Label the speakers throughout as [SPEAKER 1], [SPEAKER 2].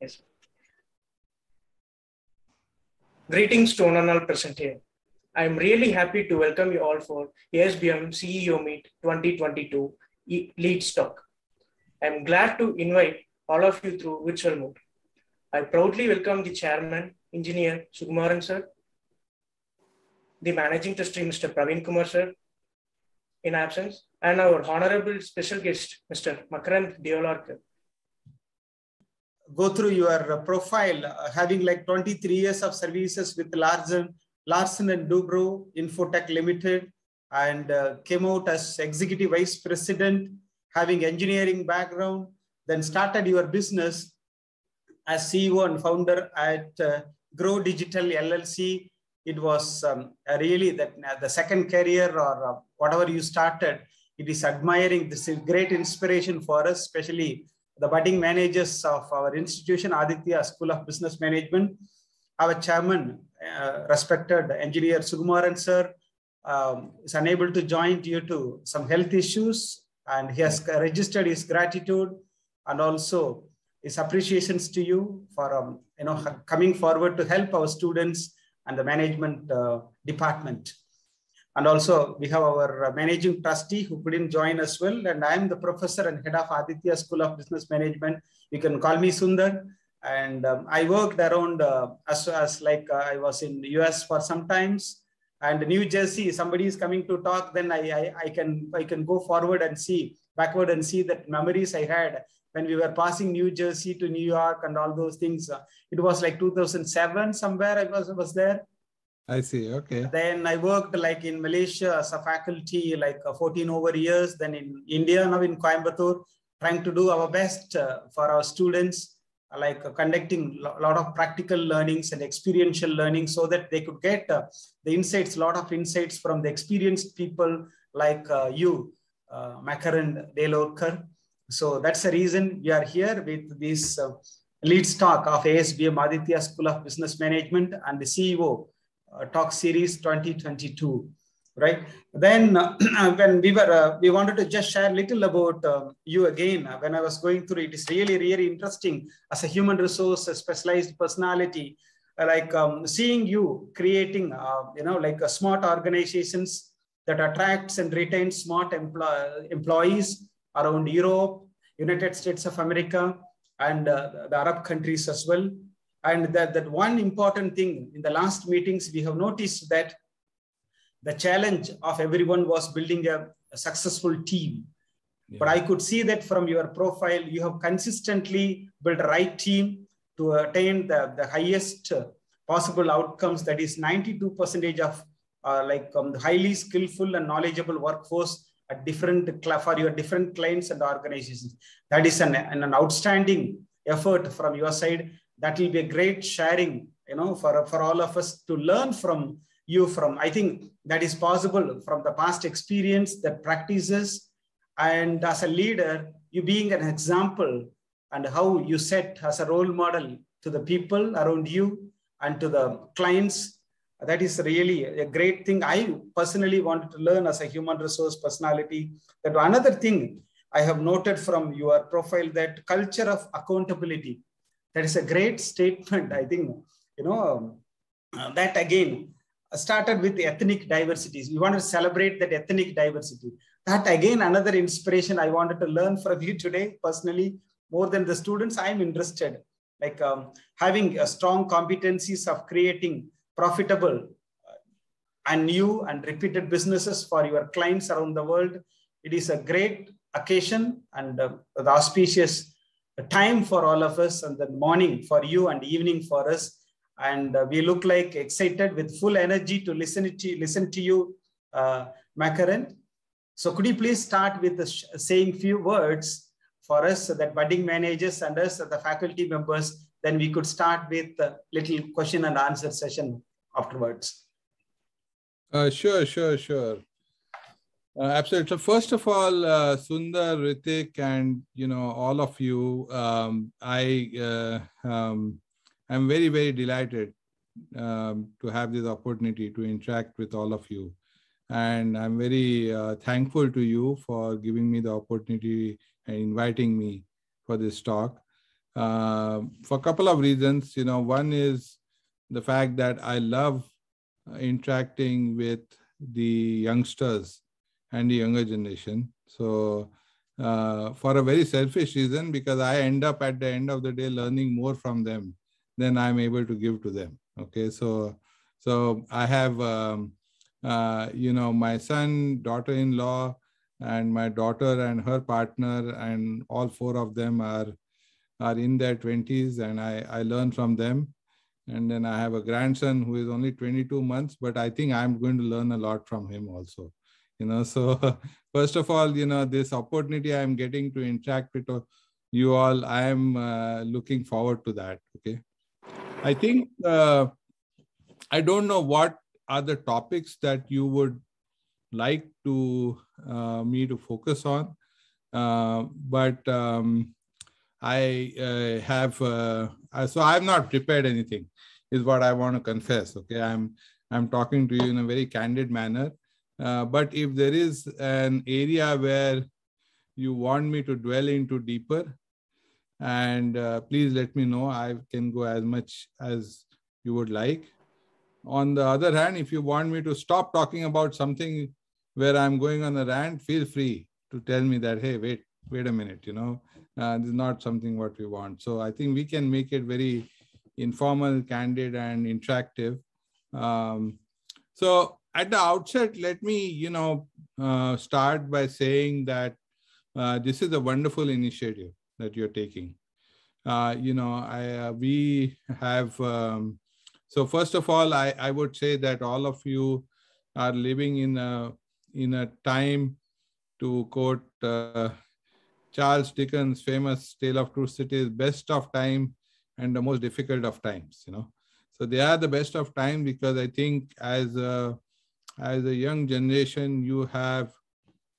[SPEAKER 1] Yes. Greetings to one all present here. I am really happy to welcome you all for ASBM CEO Meet 2022 Leads Talk. I am glad to invite all of you through virtual mode. I proudly welcome the Chairman, Engineer Sukumaran Sir, the Managing Trustee Mr. Praveen Kumar Sir, in absence, and our Honorable Special Guest Mr. Makarand Deolalkar.
[SPEAKER 2] Go through your profile, having like 23 years of services with Larsen and Toubro, Infotech Limited, and came out as Executive Vice President, having engineering background, then started your business as CEO and founder at Grow Digital LLC. It was really that the second career or whatever you started. It is admiring. This is great inspiration for us, especially the budding managers of our institution, Adithya School of Business Management. Our chairman, respected engineer Sukumaran sir, is unable to join due to some health issues, and he has registered his gratitude and also his appreciations to you for coming forward to help our students and the management department. And also we have our managing trustee who couldn't join as well. And I am the professor and head of Adithya School of Business Management. You can call me Sundar. And I worked around I was in the US for some times, and New Jersey, somebody is coming to talk, then I can go forward and see, backward and see that memories I had when we were passing New Jersey to New York and all those things. It was like 2007 somewhere I was there.
[SPEAKER 3] I see. Okay.
[SPEAKER 2] Then I worked like in Malaysia as a faculty, like 14 over years. Then in India, now in Coimbatore, trying to do our best for our students, like conducting a lot of practical learnings and experiential learning so that they could get the insights, a lot of insights from the experienced people like you, Makarand Deolalkar. So that's the reason we are here with this Leads Talk of ASBM Adithya School of Business Management and the CEO Talk Series 2022, right? Then when we wanted to just share a little about you again. When I was going through it, it's really, really interesting as a human resource, a specialized personality, like seeing you creating, like smart organizations that attracts and retains smart employees around Europe, United States of America, and the Arab countries as well. And that one important thing in the last meetings, we have noticed that the challenge of everyone was building a successful team. Yeah. But I could see that from your profile, you have consistently built the right team to attain the highest possible outcomes. That is 92% of highly skillful and knowledgeable workforce at for your different clients and organizations. That is an outstanding effort from your side. That will be a great sharing, for all of us to learn from you. I think that is possible from the past experience, the practices, and as a leader, you being an example and how you set as a role model to the people around you and to the clients. That is really a great thing. I personally wanted to learn as a human resource personality. That another thing I have noted from your profile, that culture of accountability. That is a great statement. I think, that again started with the ethnic diversities. We want to celebrate that ethnic diversity. That again, another inspiration I wanted to learn from you today, personally, more than the students. I'm interested, like having a strong competencies of creating profitable and new and repeated businesses for your clients around the world. It is a great occasion and the auspicious time for all of us, and the morning for you and evening for us. And we look like excited with full energy to listen to you, Makarand. So could you please start with saying few words for us, so that budding managers and us, the faculty members, then we could start with a little question and answer session afterwards.
[SPEAKER 3] Sure. Absolutely. So first of all, Sundar, Ritik, and all of you, I'm very, very delighted to have this opportunity to interact with all of you, and I'm very thankful to you for giving me the opportunity and inviting me for this talk. for a couple of reasons. One is the fact that I love interacting with the youngsters and the younger generation. So for a very selfish reason, because I end up at the end of the day learning more from them than I'm able to give to them. Okay, so I have my son, daughter-in-law, and my daughter and her partner, and all four of them are in their 20s, and I learn from them. And then I have a grandson who is only 22 months, but I think I'm going to learn a lot from him also. So first of all, this opportunity I'm getting to interact with you all, I am looking forward to that. Okay. I think, I don't know what are the topics that you would like to me to focus on, but I have, so I'm not prepared anything, is what I want to confess. Okay, I'm talking to you in a very candid manner. But if there is an area where you want me to dwell into deeper, and please let me know. I can go as much as you would like. On the other hand, if you want me to stop talking about something where I'm going on a rant, feel free to tell me that, hey, wait a minute, this is not something what we want. So I think we can make it very informal, candid, and interactive. So at the outset, let me, start by saying that this is a wonderful initiative that you're taking. We have, so first of all, I would say that all of you are living in a time, to quote Charles Dickens' famous tale of two cities, best of time and the most difficult of times. So they are the best of time, because I think as a young generation, you have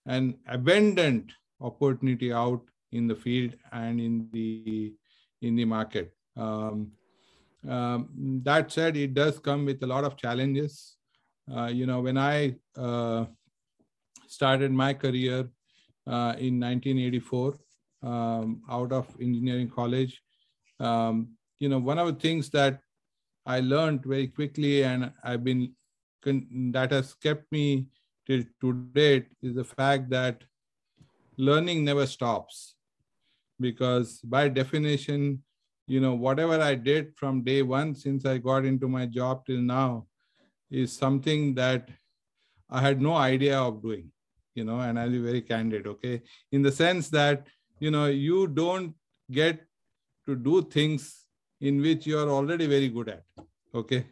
[SPEAKER 3] an abundant opportunity out in the field and in the market. That said, it does come with a lot of challenges. When I started my career in 1984 out of engineering college, one of the things that I learned very quickly, and that has kept me till today, is the fact that learning never stops. Because by definition, whatever I did from day one since I got into my job till now is something that I had no idea of doing, and I'll be very candid, okay? In the sense that, you don't get to do things in which you are already very good at, okay?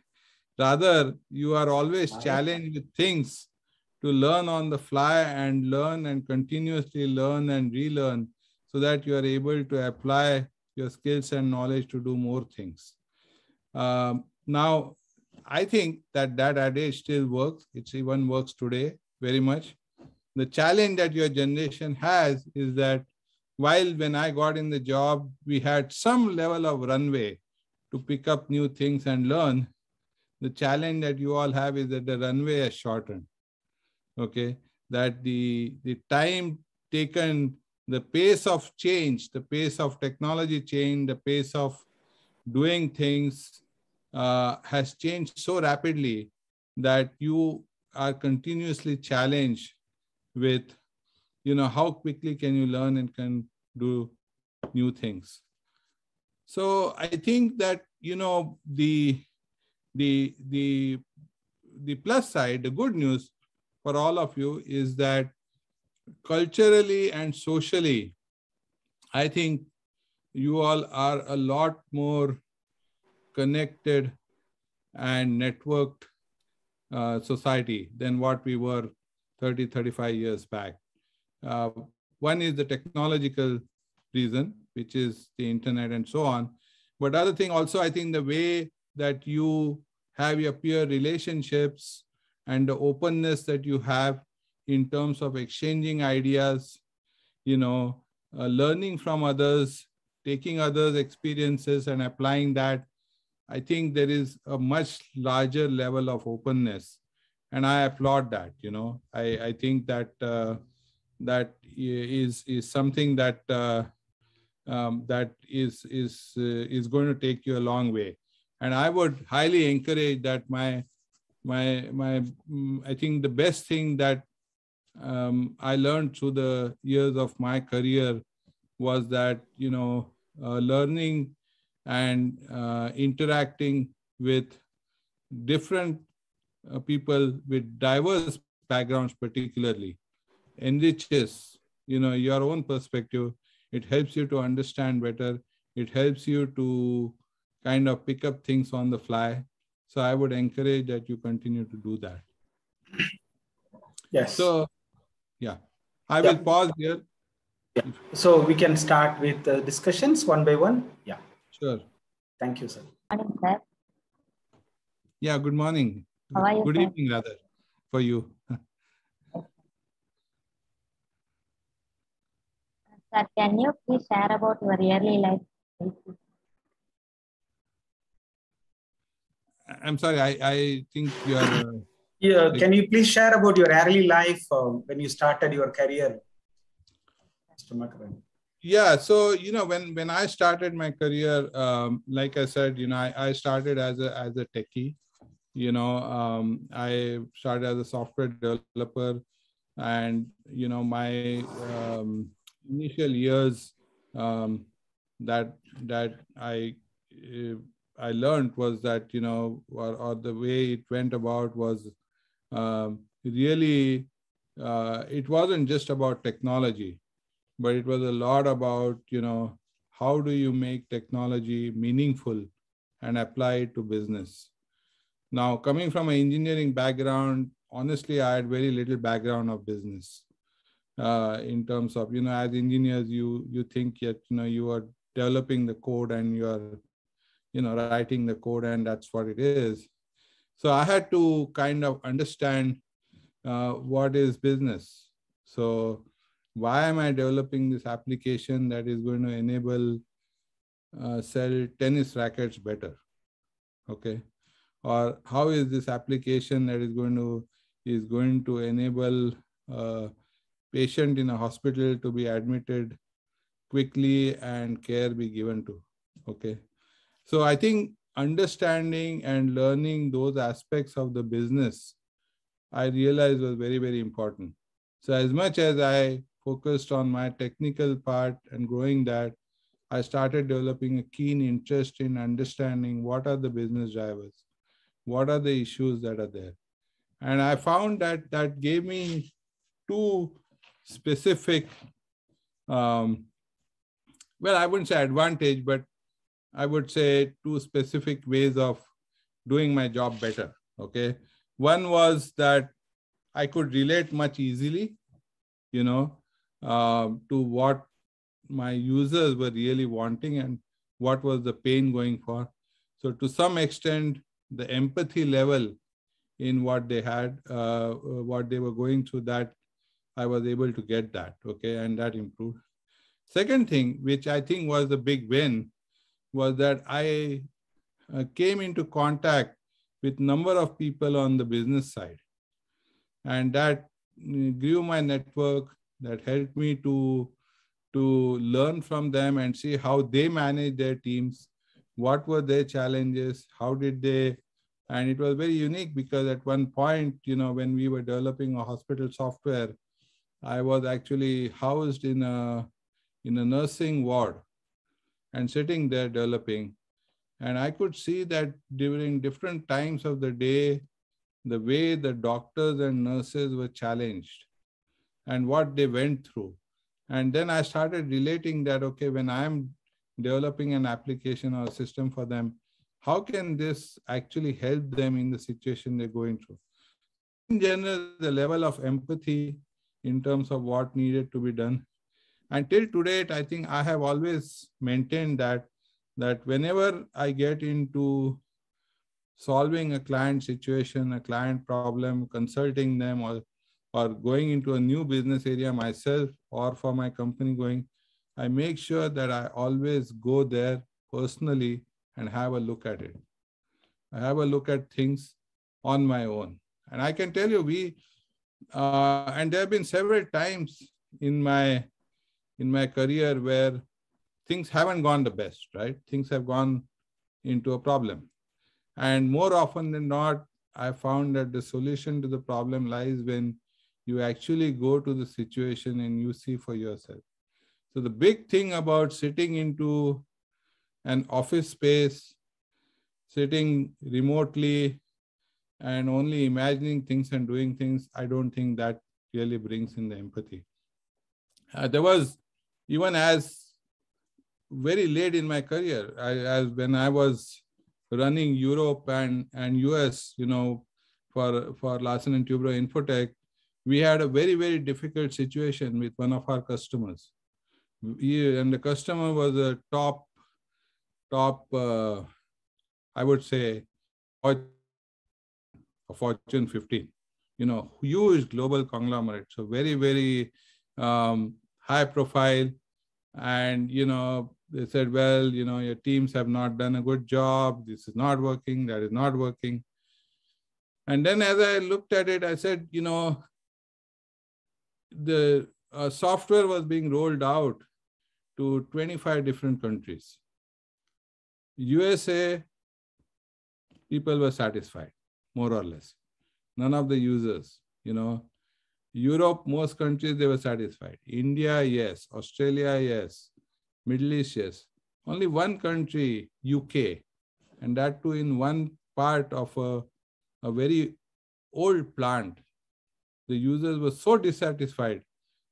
[SPEAKER 3] Rather, you are always challenged with things to learn on the fly and learn and continuously learn and relearn, so that you are able to apply your skills and knowledge to do more things. Now, I think that adage still works. It even works today very much. The challenge that your generation has is that while when I got in the job, we had some level of runway to pick up new things and learn, the challenge that you all have is that the runway has shortened. Okay, that the time taken, the pace of change, the pace of technology change, the pace of doing things has changed so rapidly that you are continuously challenged with, how quickly can you learn and can do new things. So I think that, the plus side, the good news for all of you is that culturally and socially, I think you all are a lot more connected and networked society than what we were 30, 35 years back. One is the technological reason, which is the internet and so on. But other thing also, I think the way that you have your peer relationships and the openness that you have in terms of exchanging ideas, learning from others, taking others' experiences and applying that, I think there is a much larger level of openness. And I applaud that, I think that that is something that that is going to take you a long way. And I would highly encourage that I think the best thing that I learned through the years of my career was that, learning and interacting with different people with diverse backgrounds particularly enriches, your own perspective. It helps you to understand better. It helps you to kind of pick up things on the fly. So I would encourage that you continue to do that.
[SPEAKER 2] Yes.
[SPEAKER 3] So, yeah, I will pause here.
[SPEAKER 2] Yeah. So we can start with the discussions one by one. Yeah.
[SPEAKER 3] Sure.
[SPEAKER 2] Thank you, sir.
[SPEAKER 4] Good morning, sir.
[SPEAKER 3] Yeah, good morning.
[SPEAKER 4] How are you,
[SPEAKER 3] good
[SPEAKER 4] sir?
[SPEAKER 3] evening, rather, for you.
[SPEAKER 4] Sir, can you please share about your early life?
[SPEAKER 3] I'm sorry, I think you are...
[SPEAKER 2] Yeah, can you please share about your early life when you started your career, Mr. Makarand?
[SPEAKER 3] Yeah, so, when I started my career, like I said, I started as a techie. I started as a software developer, and, my initial years that I learned was that, or the way it went about was really, it wasn't just about technology, but it was a lot about, how do you make technology meaningful and apply it to business. Now, coming from an engineering background, honestly, I had very little background of business in terms of, as engineers, you think that, you are developing the code and you are, writing the code, and that's what it is. So I had to kind of understand what is business. So why am I developing this application that is going to enable sell tennis rackets better? Okay. Or how is this application that is going to enable a patient in a hospital to be admitted quickly and care be given to? Okay. So I think understanding and learning those aspects of the business, I realized was very, very important. So as much as I focused on my technical part and growing that, I started developing a keen interest in understanding what are the business drivers, what are the issues that are there. And I found that gave me two specific, well, I wouldn't say advantage, but I would say two specific ways of doing my job better. Okay. One was that I could relate much easily, to what my users were really wanting and what was the pain going for. So to some extent, the empathy level in what they had, what they were going through, that I was able to get that. Okay. And that improved. Second thing, which I think was the big win, was that I came into contact with a number of people on the business side. And that grew my network, that helped me to learn from them and see how they manage their teams, what were their challenges, how did they, and it was very unique because at one point, when we were developing a hospital software, I was actually housed in a nursing ward and sitting there developing. And I could see that during different times of the day, the way the doctors and nurses were challenged and what they went through. And then I started relating that, okay, when I'm developing an application or a system for them, how can this actually help them in the situation they're going through? In general, the level of empathy in terms of what needed to be done. Until today, I think I have always maintained that whenever I get into solving a client situation, a client problem, consulting them, or going into a new business area myself or for my company going, I make sure that I always go there personally and have a look at it. I have a look at things on my own. And I can tell you, and there have been several times in my career where things haven't gone the best, right? Things have gone into a problem. And more often than not, I found that the solution to the problem lies when you actually go to the situation and you see for yourself. So the big thing about sitting into an office space, sitting remotely and only imagining things and doing things, I don't think that really brings in the empathy. There was, even as very late in my career, when I was running Europe and US, for Larsen and Toubro Infotech, we had a very, very difficult situation with one of our customers. And the customer was a top, I would say, Fortune 15, huge global conglomerate. So very, very high profile. And, they said, well, your teams have not done a good job. This is not working. That is not working. And then as I looked at it, I said, the software was being rolled out to 25 different countries. USA, people were satisfied, more or less. None of the users, Europe, most countries, they were satisfied. India, yes. Australia, yes. Middle East, yes. Only one country, UK, and that too in one part of a very old plant. The users were so dissatisfied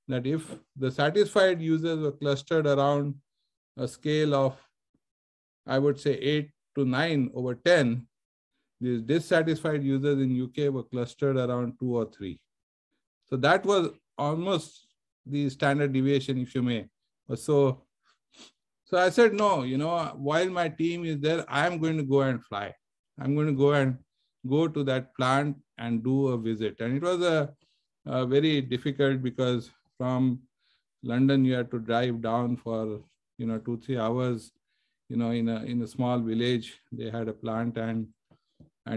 [SPEAKER 3] that if the satisfied users were clustered around a scale of, I would say, 8 to 9 over 10, these dissatisfied users in UK were clustered around 2 or 3. So that was almost the standard deviation, if you may. So I said, no, while my team is there, I'm going to go and fly. I'm going to go to that plant and do a visit. And it was a very difficult, because from London, you had to drive down for, 2-3 hours, in a small village. They had a plant, and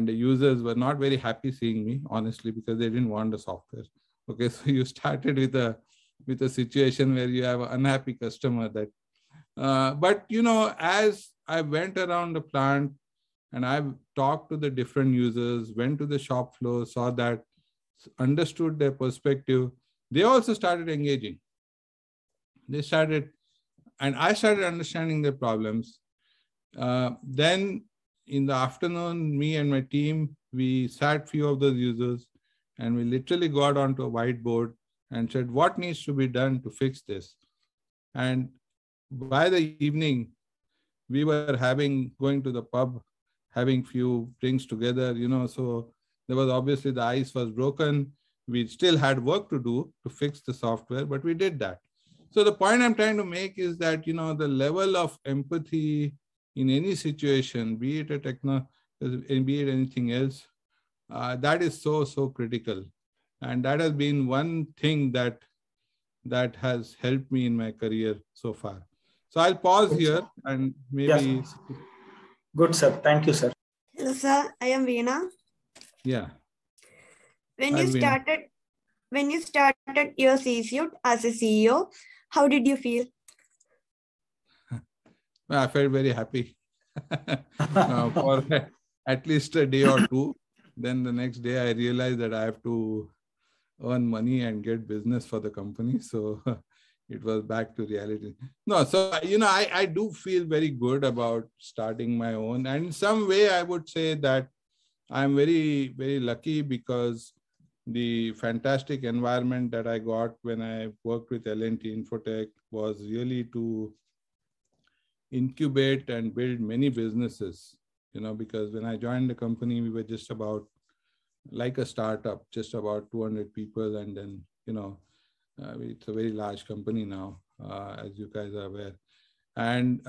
[SPEAKER 3] the users were not very happy seeing me, honestly, because they didn't want the software. Okay, so you started with a situation where you have an unhappy customer. But as I went around the plant and I talked to the different users, went to the shop floor, saw that, understood their perspective, they also started engaging. And I started understanding their problems. Then in the afternoon, me and my team, we sat few of those users, and we literally got onto a whiteboard and said, what needs to be done to fix this? And by the evening, we were going to the pub, having few drinks together, so there was obviously, the ice was broken. We still had work to do to fix the software, but we did that. So the point I'm trying to make is that, the level of empathy in any situation, be it be it anything else, that is so, so critical. And that has been one thing that has helped me in my career so far. So I'll pause here and maybe...
[SPEAKER 2] Yes. Good, sir. Thank you, sir.
[SPEAKER 5] Hello, sir. I am Veena.
[SPEAKER 3] Yeah.
[SPEAKER 5] When you started your C-suite as a CEO, how did you feel?
[SPEAKER 3] I felt very happy for at least a day or two. Then the next day, I realized that I have to earn money and get business for the company. So it was back to reality. No, so, I do feel very good about starting my own. And in some way, I would say that I'm very, very lucky, because the fantastic environment that I got when I worked with L&T Infotech was really to incubate and build many businesses, because when I joined the company, we were just about like a startup, just about 200 people. And then, it's a very large company now, as you guys are aware. And,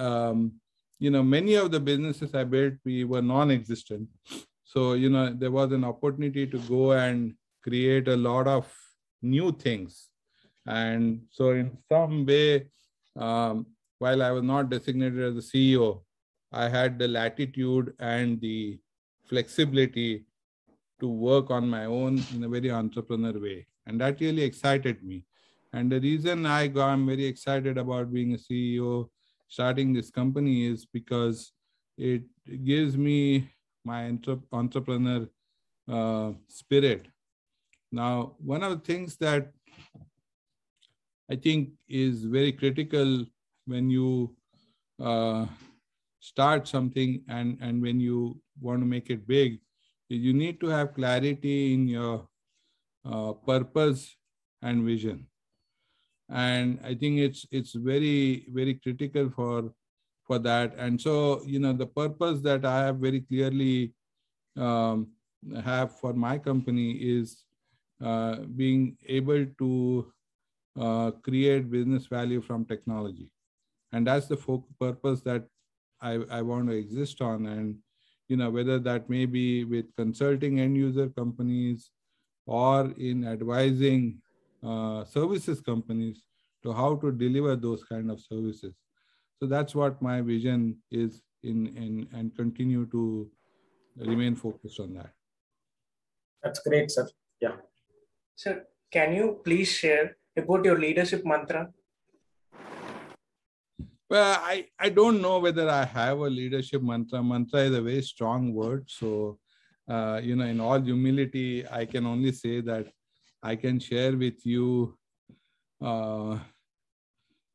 [SPEAKER 3] many of the businesses I built, we were non-existent. So, there was an opportunity to go and create a lot of new things. And so in some way, while I was not designated as a CEO, I had the latitude and the flexibility to work on my own in a very entrepreneurial way. And that really excited me. And the reason I'm very excited about being a CEO starting this company is because it gives me my entrepreneur spirit. Now, one of the things that I think is very critical when you start something and when you want to make it big, you need to have clarity in your purpose and vision. And I think it's very, very critical for that. And so, the purpose that I have very clearly have for my company is being able to create business value from technology. And that's the purpose that I want to exist on. And, whether that may be with consulting end user companies or in advising services companies to how to deliver those kind of services. So that's what my vision is and continue to remain focused on that.
[SPEAKER 2] That's great, sir. Yeah.
[SPEAKER 1] Sir, can you please share about your leadership mantra?
[SPEAKER 3] Well, I don't know whether I have a leadership mantra. Mantra is a very strong word. So, in all humility, I can only say that I can share with you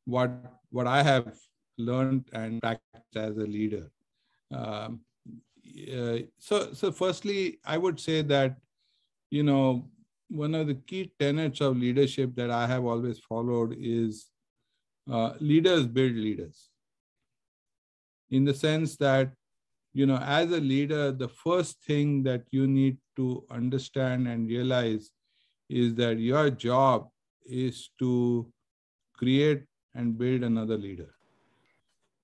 [SPEAKER 3] what I have learned and practiced as a leader. So firstly, I would say that, one of the key tenets of leadership that I have always followed is leaders build leaders. In the sense that, as a leader, the first thing that you need to understand and realize is that your job is to create and build another leader.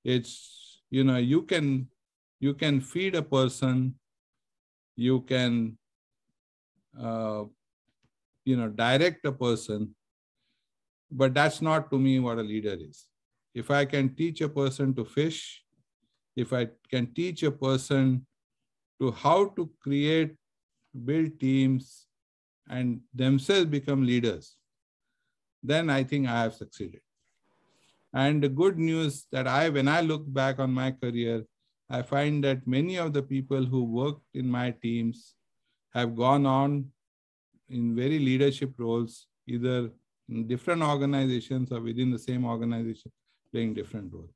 [SPEAKER 3] It's, you can feed a person, you can, direct a person, but that's not to me what a leader is. If I can teach a person to fish, if I can teach a person to how to create, build teams and themselves become leaders, then I think I have succeeded. And the good news that when I look back on my career, I find that many of the people who worked in my teams have gone on in very leadership roles, either in different organizations or within the same organization, playing different roles.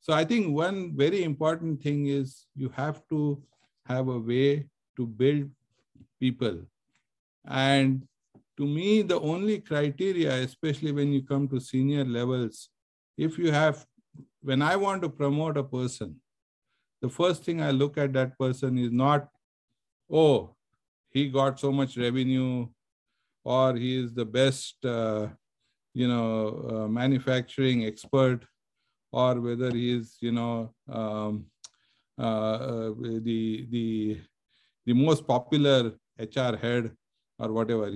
[SPEAKER 3] So I think one very important thing is you have to have a way to build people. And to me, the only criteria, especially when you come to senior levels, when I want to promote a person, the first thing I look at that person is not, oh, he got so much revenue, or he is the best, manufacturing expert, or whether he is, the most popular HR head or whatever.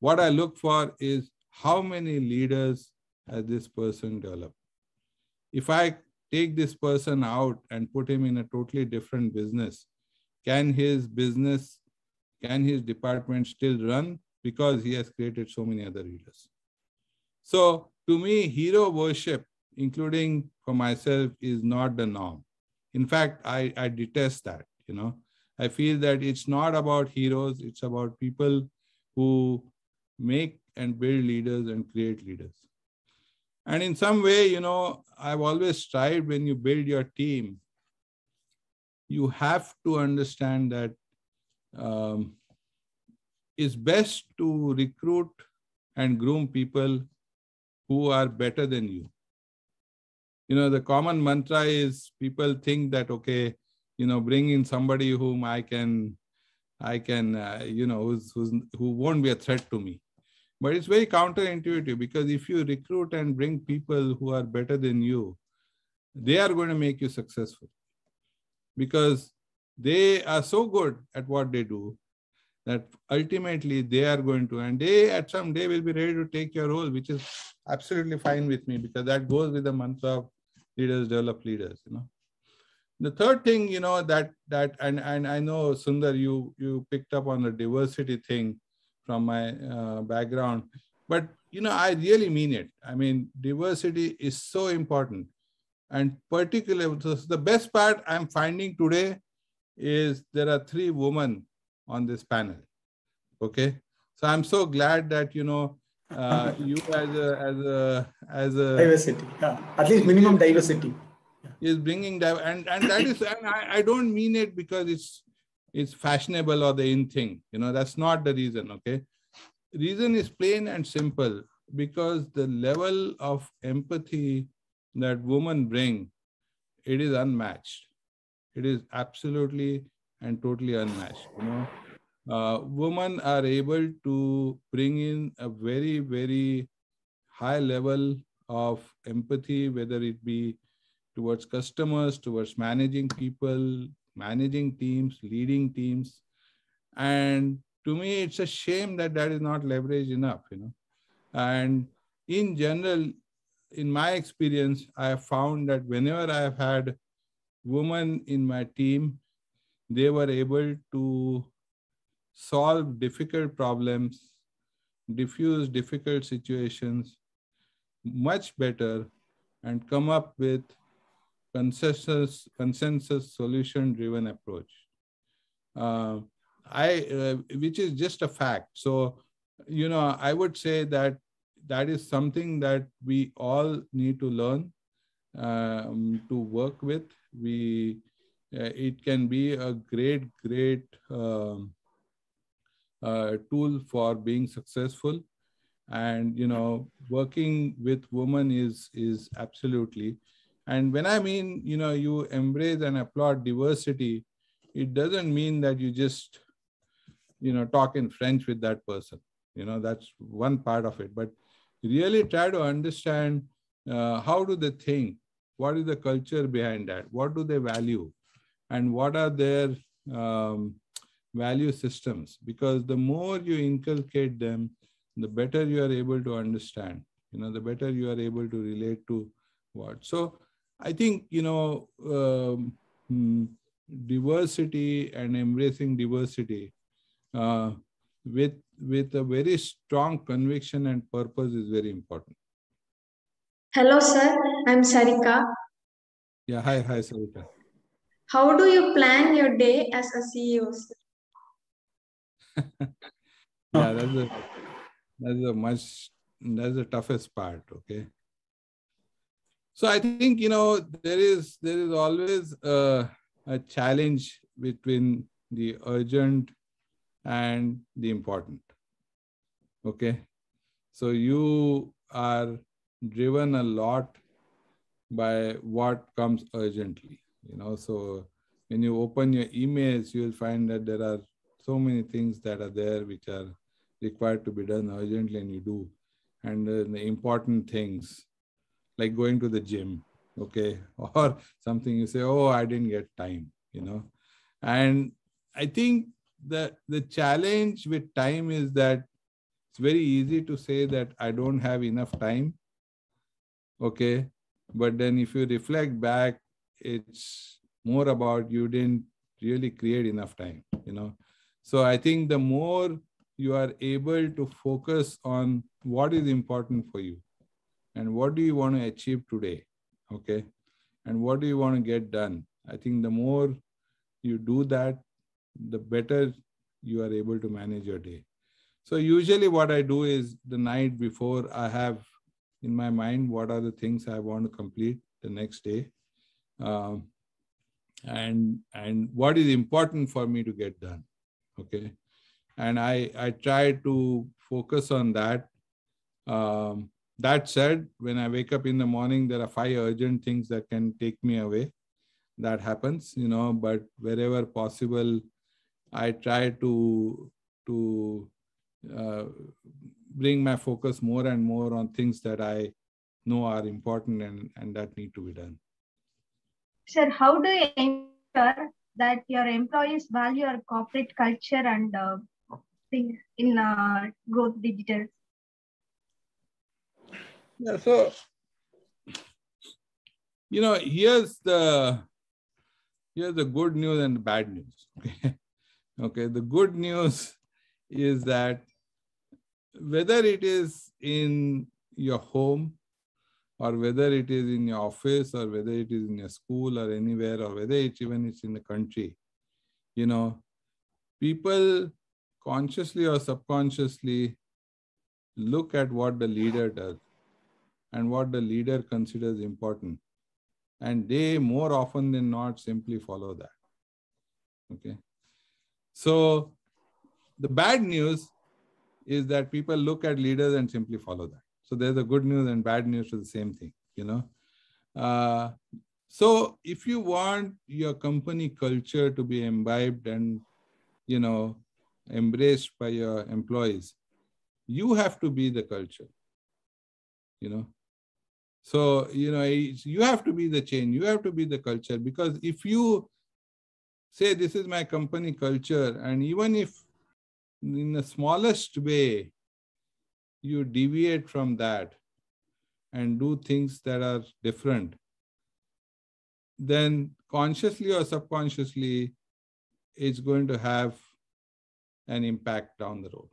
[SPEAKER 3] What I look for is how many leaders has this person developed. If I take this person out and put him in a totally different business, can his department still run because he has created so many other leaders? So to me, hero worship, including for myself, is not the norm. In fact, I detest that. I feel that it's not about heroes, it's about people who make and build leaders and create leaders. And in some way, I've always strived, when you build your team, you have to understand that it's best to recruit and groom people who are better than you. The common mantra is people think that, okay, bring in somebody whom I can, who won't be a threat to me. But it's very counterintuitive, because if you recruit and bring people who are better than you, they are going to make you successful, because they are so good at what they do that ultimately they are going to, and they at some day will be ready to take your role, which is absolutely fine with me, because that goes with the mantra of leaders develop leaders. The third thing, that and I know, Sundar, you picked up on the diversity thing from my background, but I really mean it. I mean, diversity is so important. And particularly, so the best part I'm finding today is there are 3 women on this panel. Okay, so I'm so glad that you as a
[SPEAKER 2] diversity, at least minimum diversity
[SPEAKER 3] is bringing that, and that is, and I don't mean it because it's fashionable or the in thing. That's not the reason. Okay, reason is plain and simple, because the level of empathy that women bring, it is unmatched. It is absolutely and totally unmatched. Women are able to bring in a very, very high level of empathy, whether it be towards customers, towards managing people, managing teams, leading teams. And to me, it's a shame that is not leveraged enough, And in general, in my experience, I have found that whenever I have had women in my team, they were able to solve difficult problems, diffuse difficult situations much better, and come up with consensus solution-driven approach. Which is just a fact. So, I would say that is something that we all need to learn to work with. It can be a great tool for being successful, and working with women is absolutely. And when I mean you embrace and applaud diversity, it doesn't mean that you just talk in French with that person. That's one part of it, but really try to understand how do they think, what is the culture behind that, what do they value, and what are their value systems. Because the more you inculcate them, the better you are able to understand, the better you are able to relate to what. So I think, diversity and embracing diversity with a very strong conviction and purpose is very important.
[SPEAKER 6] Hello, sir. I'm Sarika.
[SPEAKER 3] Yeah, hi, Sarika.
[SPEAKER 6] How do you plan your day as a CEO, sir?
[SPEAKER 3] Yeah, that's the toughest part. Okay. So I think, there is always a challenge between the urgent and the important. Okay. So you are driven a lot by what comes urgently, so when you open your emails, you'll find that there are so many things that are there which are required to be done urgently, and you do. And the important things like going to the gym, okay, or something, you say, oh, I didn't get time, And I think that the challenge with time is that it's very easy to say that I don't have enough time, okay, but then if you reflect back, it's more about you didn't really create enough time, So I think the more you are able to focus on what is important for you and what do you want to achieve today, okay, and what do you want to get done, I think the more you do that, the better you are able to manage your day. So usually what I do is the night before, I have in my mind what are the things I want to complete the next day, and what is important for me to get done, okay, and I try to focus on that. That said, when I wake up in the morning, there are 5 urgent things that can take me away. That happens, but wherever possible, I try to bring my focus more and more on things that I know are important and that need to be done.
[SPEAKER 6] Sir, how do you ensure that your employees value your corporate culture and things in growth digital?
[SPEAKER 3] Yeah, so, here's the good news and the bad news. Okay. Okay. The good news is that whether it is in your home, or whether it is in your office, or whether it is in your school or anywhere, or whether it's even it's in the country, you know, people consciously or subconsciously look at what the leader does and what the leader considers important. And they more often than not simply follow that. Okay. So the bad news is that people look at leaders and simply follow that. So there's a good news and bad news to the same thing, you know. So if you want your company culture to be imbibed and, you know, embraced by your employees, you have to be the culture, you know. So, you know, you have to be the change, you have to be the culture, because if you say, this is my company culture, and even if in the smallest way you deviate from that and do things that are different, then consciously or subconsciously, it's going to have an impact down the road.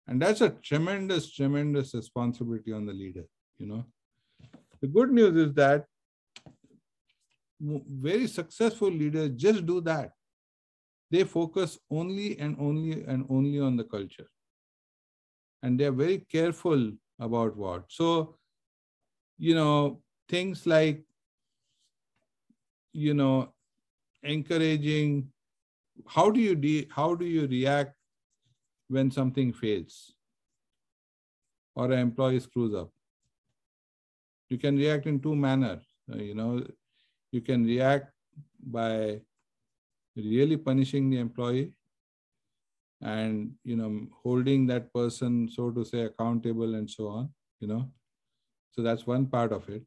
[SPEAKER 3] And that's a tremendous, tremendous responsibility on the leader, you know. The good news is that very successful leaders just do that. They focus only and only and only on the culture. And they're very careful about what. So, you know, things like, you know, encouraging, how do you react when something fails or an employee screws up? You can react in two manners. You know, you can react by really punishing the employee and, you know, holding that person, so to say, accountable and so on, you know. So that's one part of it.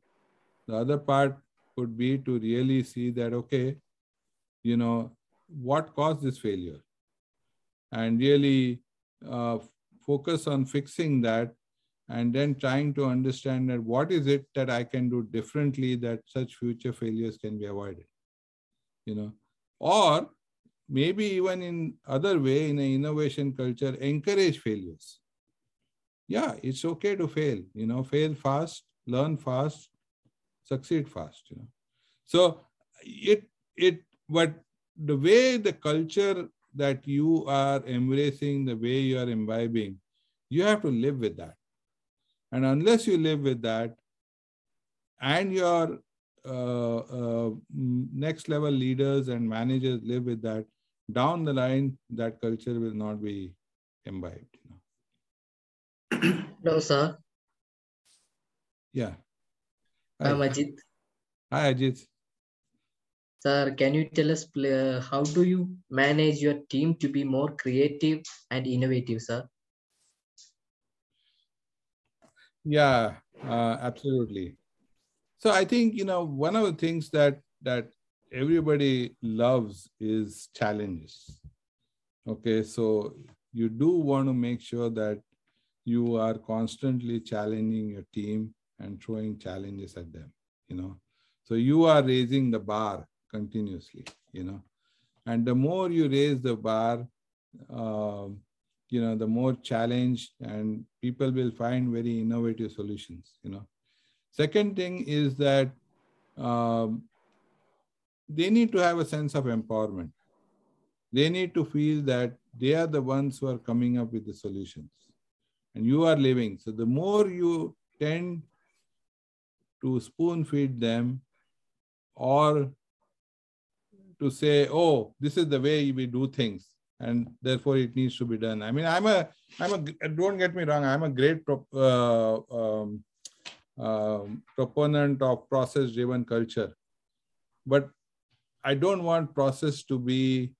[SPEAKER 3] The other part could be to really see that, okay, you know, what caused this failure? And really focus on fixing that, and then trying to understand that what is it that I can do differently that such future failures can be avoided, you know. Or maybe even in other way, in an innovation culture, encourage failures. Yeah, it's okay to fail, you know, fail fast, learn fast, succeed fast, you know. So but the way the culture that you are embracing, the way you are imbibing, you have to live with that. And unless you live with that, and your next level leaders and managers live with that, down the line, that culture will not be imbibed. You know?
[SPEAKER 7] Hello, sir.
[SPEAKER 3] Yeah.
[SPEAKER 7] I'm Ajit.
[SPEAKER 3] Hi, Ajit.
[SPEAKER 7] Sir, can you tell us how do you manage your team to be more creative and innovative, sir?
[SPEAKER 3] Yeah, absolutely. So I think, you know, one of the things that everybody loves is challenges. Okay, so you do want to make sure that you are constantly challenging your team and throwing challenges at them, you know. So you are raising the bar continuously, you know. And the more you raise the bar, you know, the more challenged, and people will find very innovative solutions, you know. Second thing is that they need to have a sense of empowerment. They need to feel that they are the ones who are coming up with the solutions and you are living. So the more you tend to spoon feed them, or to say, oh, this is the way we do things, and therefore it needs to be done. I mean, don't get me wrong, I'm a great proponent of process-driven culture, but I don't want process to be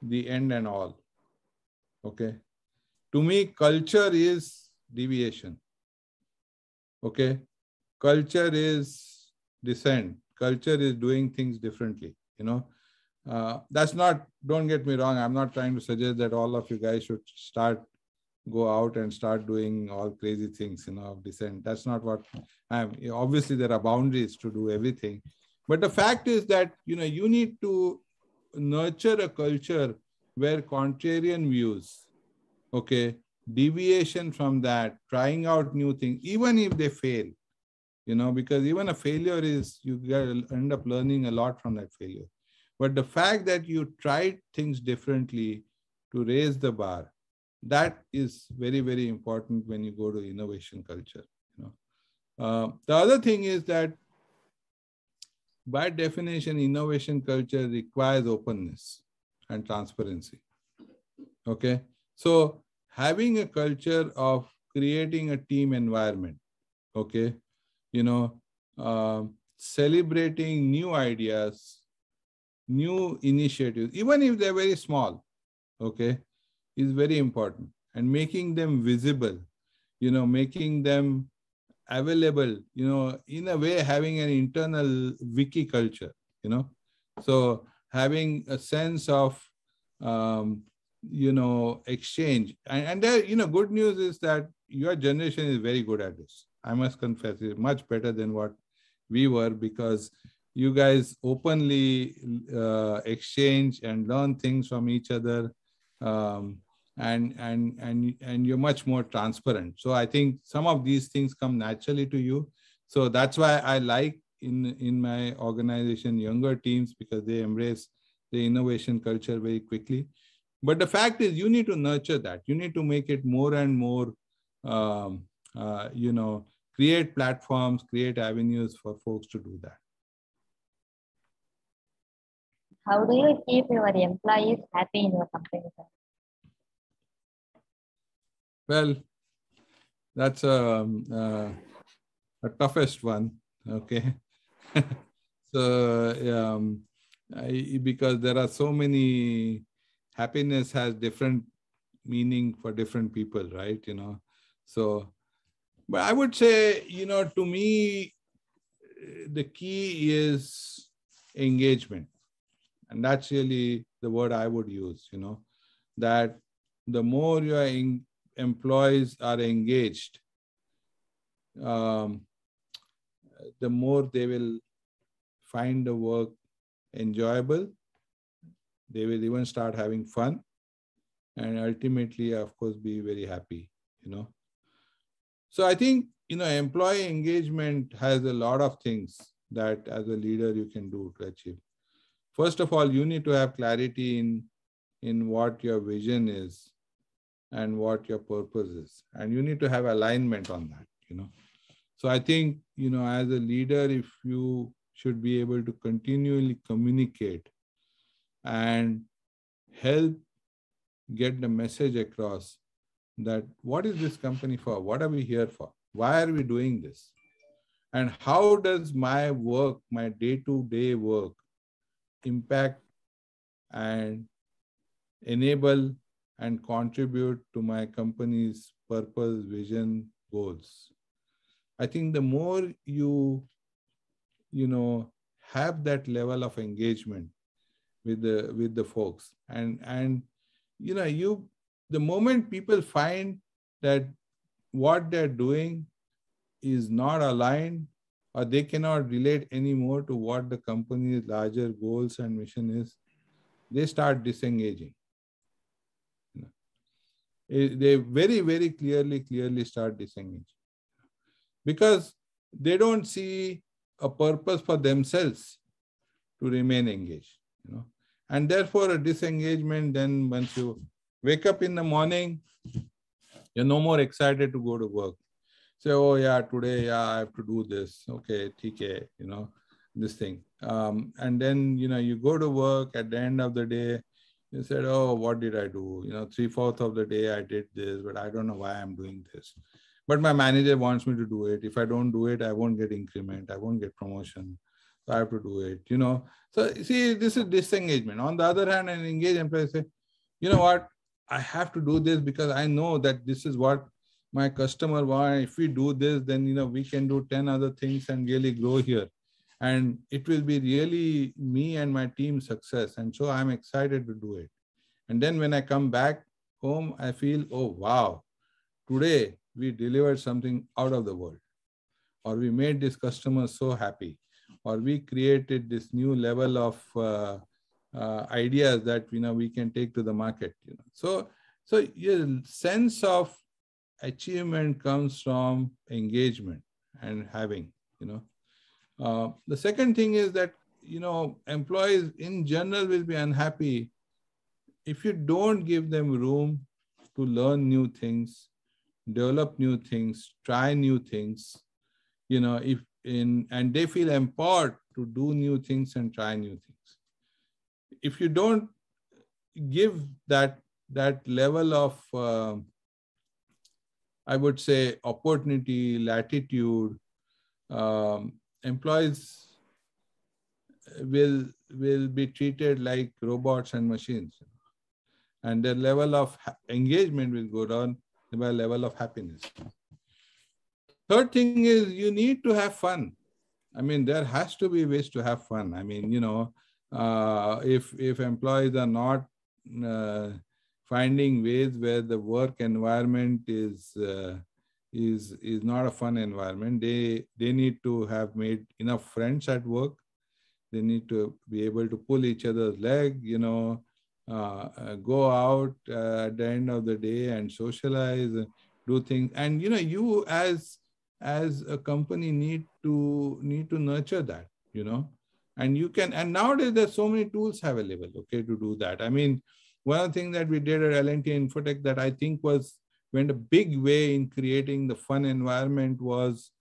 [SPEAKER 3] the end and all. Okay. To me, culture is deviation. Okay. Culture is dissent. Culture is doing things differently, you know. That's not, don't get me wrong, I'm not trying to suggest that all of you guys should go out and start doing all crazy things, you know, of dissent. That's not what I'm, obviously there are boundaries to do everything. But the fact is that, you know, you need to nurture a culture where contrarian views, okay, deviation from that, trying out new things, even if they fail, because even a failure is, you end up learning a lot from that failure. But the fact that you tried things differently to raise the bar, that is very, very important when you go to innovation culture. The other thing is that by definition, innovation culture requires openness and transparency. Okay. So having a culture of creating a team environment, okay, celebrating new ideas, new initiatives, even if they're very small, okay, is very important. And making them visible, making them available, in a way, having an internal wiki culture, so having a sense of, exchange. And there, good news is that your generation is very good at this. I must confess, it's much better than what we were, because you guys openly exchange and learn things from each other, and you're much more transparent. So I think some of these things come naturally to you. So that's why I like in my organization younger teams, because they embrace the innovation culture very quickly. But the fact is, you need to nurture that. You need to make it more and more, create platforms, create avenues for folks to do that.
[SPEAKER 4] How do you keep your employees happy in your company, sir?
[SPEAKER 3] Well, that's a toughest one, okay? So, because there are so many, happiness has different meaning for different people, right? So, but I would say, to me, the key is engagement. And that's really the word I would use, that the more your employees are engaged, the more they will find the work enjoyable. They will even start having fun, and ultimately, of course, be very happy, So I think, employee engagement has a lot of things that as a leader you can do to achieve. First of all, you need to have clarity in what your vision is and what your purpose is. And you need to have alignment on that, So I think, as a leader, if you should be able to continually communicate and help get the message across that what is this company for? What are we here for? Why are we doing this? And how does my work, my day-to-day work, impact and enable and contribute to my company's purpose, vision, goals? I think the more you have that level of engagement with the folks, and the moment people find that what they're doing is not aligned, or they cannot relate anymore to what the company's larger goals and mission is, they start disengaging. They very, very clearly start disengaging, because they don't see a purpose for themselves to remain engaged. And therefore a disengagement, then once you wake up in the morning, you're no more excited to go to work. Say, oh yeah, today, yeah, I have to do this. Okay, TK, this thing. And then, you go to work, at the end of the day, you said, oh, what did I do? 3/4 of the day I did this, but I don't know why I'm doing this. But my manager wants me to do it. If I don't do it, I won't get increment. I won't get promotion. So I have to do it, So see, this is disengagement. On the other hand, an engaged employee say, you know what? I have to do this because I know that this is what my customer wants. If we do this, then, we can do 10 other things and really grow here. And it will be really me and my team's success. And so I'm excited to do it. And then when I come back home, I feel, oh, wow, today we delivered something out of the world, or we made this customer so happy, or we created this new level of ideas that we can take to the market. So your sense of achievement comes from engagement and having. you know. The second thing is that, you know, employees in general will be unhappy if you don't give them room to learn new things, develop new things, try new things, you know, and they feel empowered to do new things and try new things. If you don't give that level of, I would say, opportunity, latitude, employees will be treated like robots and machines, and their level of engagement will go down by level of happiness. Third thing is you need to have fun. I mean, there has to be ways to have fun. I mean, you know, if employees are not finding ways where the work environment is not a fun environment, they need to have made enough friends at work. They need to be able to pull each other's leg, you know, go out at the end of the day and socialize, do things. And, you know, you as a company need to nurture that, you know, and you can, and nowadays there's so many tools available, okay, to do that. I mean, one of the things that we did at L&T Infotech that I think went a big way in creating the fun environment was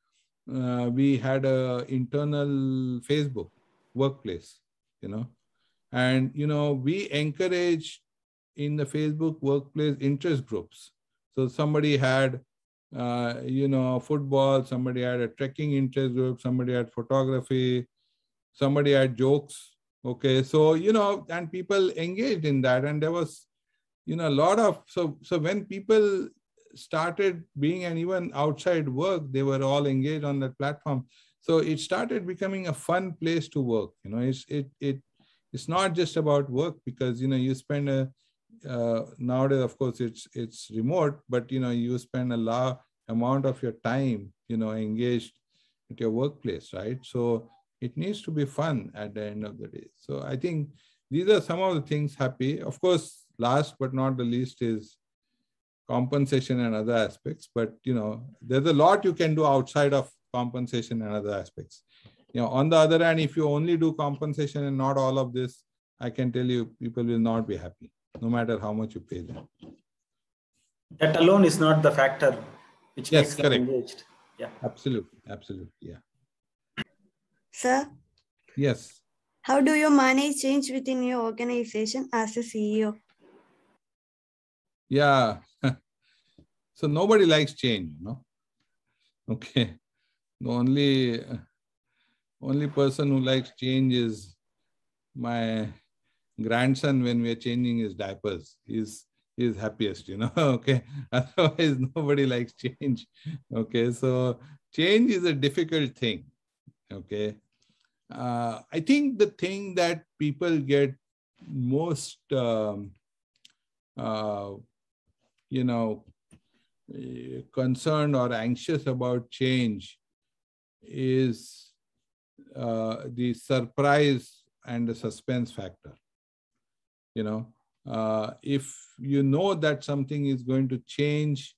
[SPEAKER 3] we had a internal Facebook workplace, you know, and, you know, we encouraged in the Facebook workplace interest groups. So somebody had, you know, football, somebody had a trekking interest group, somebody had photography, somebody had jokes. Okay, so, you know, and people engaged in that, and there was, you know, a lot of, so when people started being, and even outside work, they were all engaged on that platform. So it started becoming a fun place to work. You know, it's not just about work, because, you know, you spend nowadays, of course, it's remote, but, you know, you spend a large amount of your time, you know, engaged at your workplace, right? So it needs to be fun at the end of the day. So I think these are some of the things happy. Of course, last but not the least is compensation and other aspects. But, you know, there's a lot you can do outside of compensation and other aspects. You know, on the other hand, if you only do compensation and not all of this, I can tell you people will not be happy, no matter how much you pay them.
[SPEAKER 2] That alone is not the factor which makes them
[SPEAKER 3] correct.
[SPEAKER 2] engaged. Yeah,
[SPEAKER 3] absolutely, yeah.
[SPEAKER 5] Sir?
[SPEAKER 3] Yes.
[SPEAKER 5] How do you manage change within your organization as a CEO?
[SPEAKER 3] Yeah. So nobody likes change, you know. Okay. The only person who likes change is my grandson when we are changing his diapers. He's happiest, you know. Okay. Otherwise, nobody likes change. Okay. So change is a difficult thing. Okay. I think the thing that people get most, you know, concerned or anxious about change is the surprise and the suspense factor. You know, if you know that something is going to change,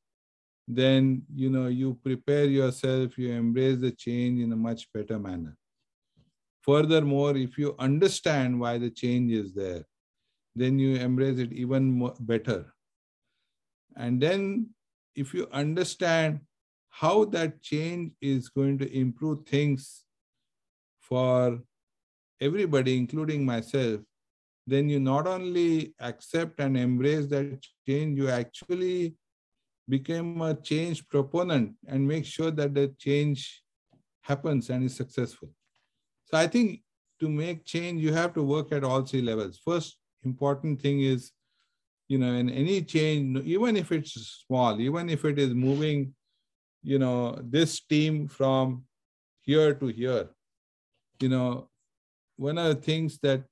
[SPEAKER 3] then, you know, you prepare yourself, you embrace the change in a much better manner. Furthermore, if you understand why the change is there, then you embrace it even more better. And then if you understand how that change is going to improve things for everybody, including myself, then you not only accept and embrace that change, you actually become a change proponent and make sure that the change happens and is successful. So I think to make change, you have to work at all three levels. First important thing is, you know, in any change, even if it's small, even if it is moving, you know, this team from here to here, you know, one of the things that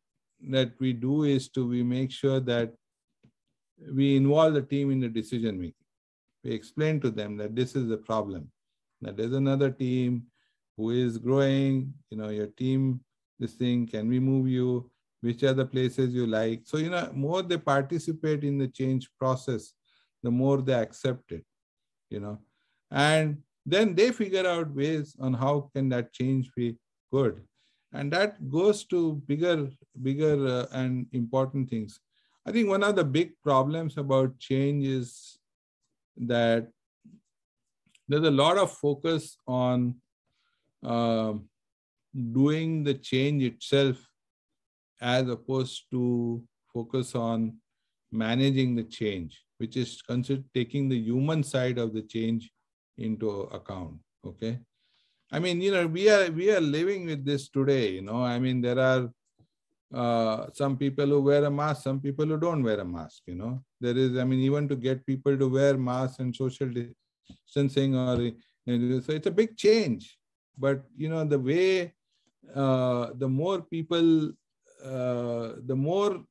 [SPEAKER 3] we do is we make sure that we involve the team in the decision making. We explain to them that this is the problem, that there's another team who is growing, you know, your team, this thing, can we move you? Which are the places you like? So, you know, more they participate in the change process, the more they accept it, you know. And then they figure out ways on how can that change be good. And that goes to bigger and important things. I think one of the big problems about change is that there's a lot of focus on doing the change itself as opposed to focus on managing the change, which is considered taking the human side of the change into account. Okay. I mean, we are living with this today, I mean, there are some people who wear a mask, some people who don't wear a mask, there is, I mean, even to get people to wear masks and social distancing, so it's a big change. But, the way, the more people, the more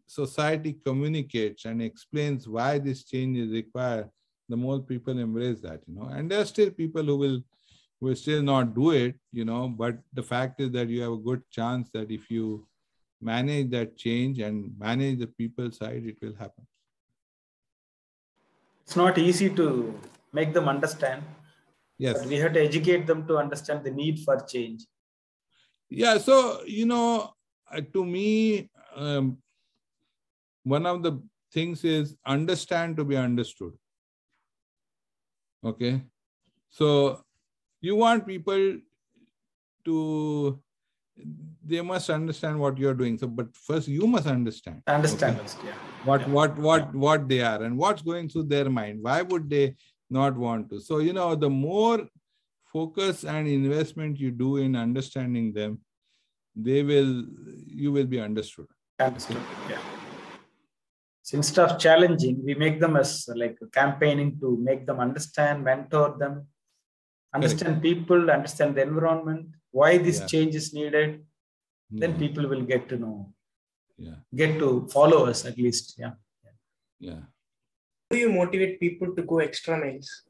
[SPEAKER 3] society communicates and explains why this change is required, the more people embrace that, and there are still people who will still not do it, but the fact is that you have a good chance that if you manage that change and manage the people side, it will happen.
[SPEAKER 2] It's not easy to make them understand.
[SPEAKER 3] Yes.
[SPEAKER 2] But we have to educate them to understand the need for change.
[SPEAKER 3] Yeah. So, to me, one of the things is understand to be understood. Okay. So you want people to, they must understand what you're doing. So, but first you must understand.
[SPEAKER 2] Understand.
[SPEAKER 3] Okay? Yeah. What they are and what's going through their mind. Why would they not want to? So, the more focus and investment you do in understanding them, you will be understood.
[SPEAKER 2] Understood. Yeah. So instead of challenging, we make them as like campaigning to make them understand, mentor them, understand Correct. People, understand the environment, why this change is needed. Then people will get to know, get to follow us at least. Yeah.
[SPEAKER 3] Yeah.
[SPEAKER 1] How do you motivate people to go extra miles?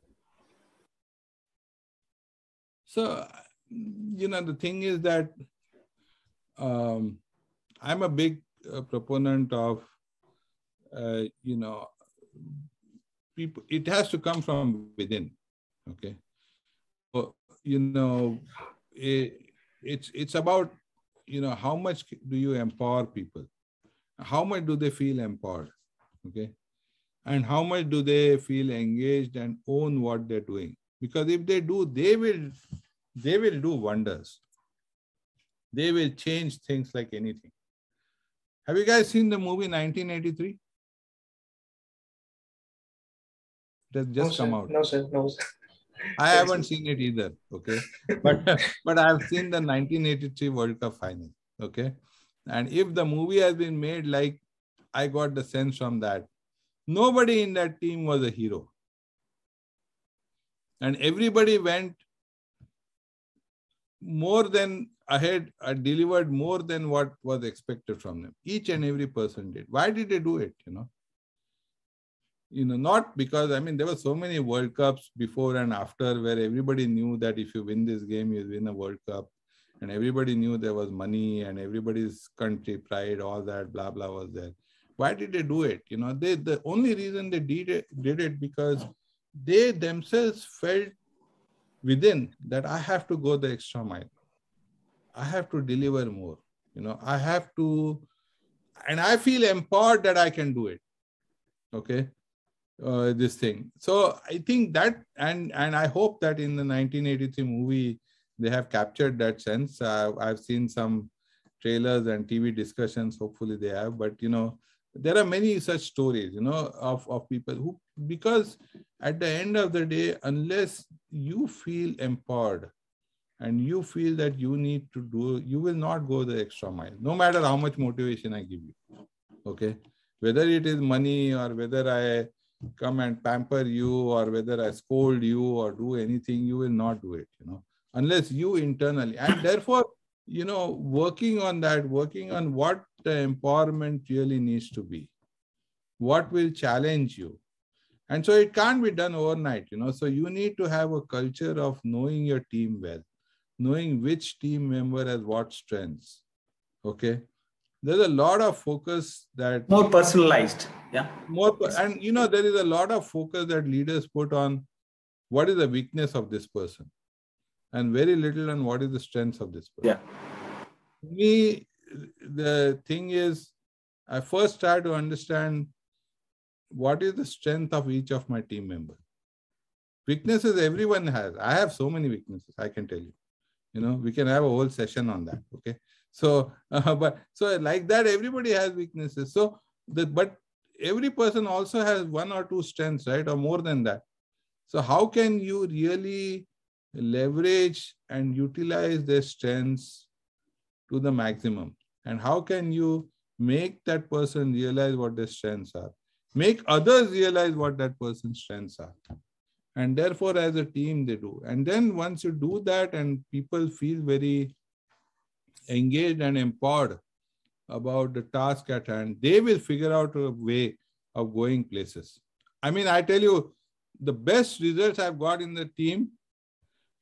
[SPEAKER 3] So, the thing is that I'm a big proponent of, people, it has to come from within. Okay. So, it's about, how much do you empower people? How much do they feel empowered? Okay. And how much do they feel engaged and own what they're doing? Because if they do, they will do wonders. They will change things like anything. Have you guys seen the movie 1983? It has just come out.
[SPEAKER 1] No, sir. No, sir.
[SPEAKER 3] I haven't seen it either. Okay. But I've seen the 1983 World Cup final. Okay. And if the movie has been made like I got the sense from that, nobody in that team was a hero. And everybody went more than ahead, delivered more than what was expected from them. Each and every person did. Why did they do it? Not because, I mean, there were so many World Cups before and after where everybody knew that if you win this game, you win a World Cup. And everybody knew there was money and everybody's country pride, all that, blah, blah was there. Why did they do it? The only reason they did it because they themselves felt within that I have to go the extra mile. I have to deliver more. I have to, and I feel empowered that I can do it. Okay. This thing. So I think that, and I hope that in the 1983 movie, they have captured that sense. I've seen some trailers and TV discussions. Hopefully they have, but there are many such stories, of people who, because at the end of the day, unless you feel empowered and you feel that you need to do, you will not go the extra mile, no matter how much motivation I give you. Okay. Whether it is money or whether I come and pamper you or whether I scold you or do anything, you will not do it, unless you internally. And therefore, working on that, working on what the empowerment really needs to be, what will challenge you. And so it can't be done overnight, so you need to have a culture of knowing your team well, knowing which team member has what strengths. Okay. There's a lot of focus that...
[SPEAKER 2] More personalized. Yeah.
[SPEAKER 3] And, there is a lot of focus that leaders put on what is the weakness of this person, and very little on what is the strengths of this person.
[SPEAKER 2] Yeah.
[SPEAKER 3] For me, the thing is, I first try to understand what is the strength of each of my team members. Weaknesses everyone has. I have so many weaknesses, I can tell you. We can have a whole session on that. Okay. So, so like that, everybody has weaknesses. So, but every person also has one or two strengths, right? Or more than that. So how can you really leverage and utilize their strengths to the maximum? And how can you make that person realize what their strengths are? Make others realize what that person's strengths are. And therefore, as a team, they do. And then once you do that and people feel very engaged and empowered about the task at hand, they will figure out a way of going places. I mean, I tell you, the best results I've got in the team,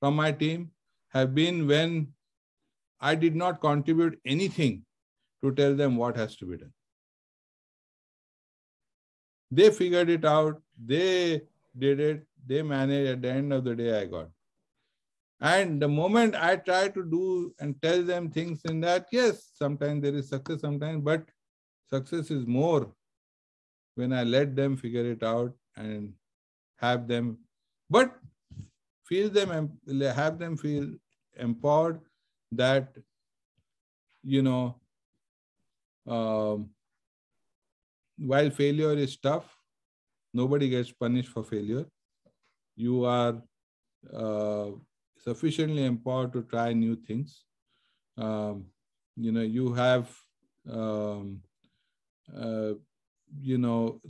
[SPEAKER 3] from my team, have been when I did not contribute anything to tell them what has to be done. They figured it out, they did it, they managed. At the end of the day, I got. And the moment I try to do and tell them things in that, yes, sometimes there is success, sometimes, but success is more when I let them figure it out and have them, but have them feel empowered that, while failure is tough, nobody gets punished for failure. You are sufficiently empowered to try new things. You have,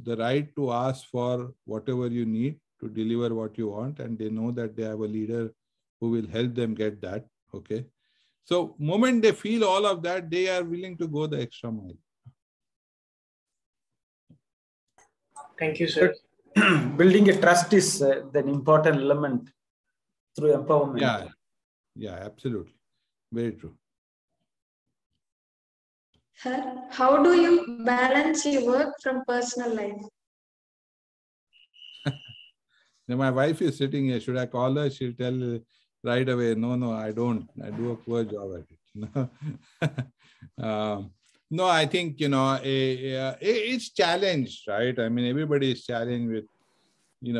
[SPEAKER 3] the right to ask for whatever you need to deliver what you want, and they know that they have a leader who will help them get that. Okay. So moment they feel all of that, they are willing to go the extra mile.
[SPEAKER 1] Thank you, sir.
[SPEAKER 2] Building a trust is an important element through empowerment.
[SPEAKER 3] Yeah, absolutely. Very true.
[SPEAKER 8] Sir, how do you balance your work from personal life?
[SPEAKER 3] My wife is sitting here. Should I call her? She'll tell right away, no, I don't. I do a poor job at it. No, I think, it's challenged, right? I mean, everybody is challenged with,